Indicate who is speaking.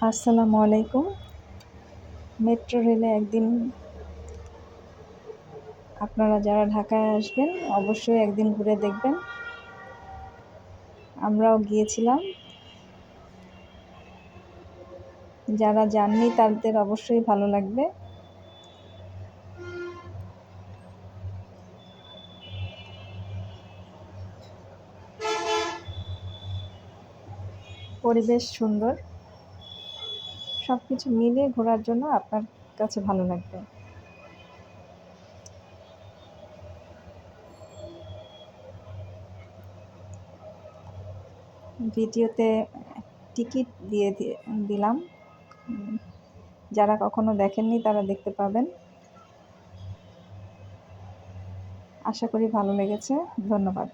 Speaker 1: আসসালামু আলাইকুম। মেট্রো রেলে একদিন আপনারা যারা ঢাকায় আসবেন অবশ্যই একদিন ঘুরে দেখবেন। আমরাও গিয়েছিলাম। যারা যাননি তাদের অবশ্যই ভালো লাগবে। পরিবেশ সুন্দর। সবকিছু মিলিয়ে ঘোরার জন্য আপনার কাছে ভালো লাগবে। ভিডিওতে টিকিট দিয়ে দিলাম। যারা কখনো দেখেননি তারা দেখতে পাবেন। আশা করি ভালো লেগেছে। ধন্যবাদ।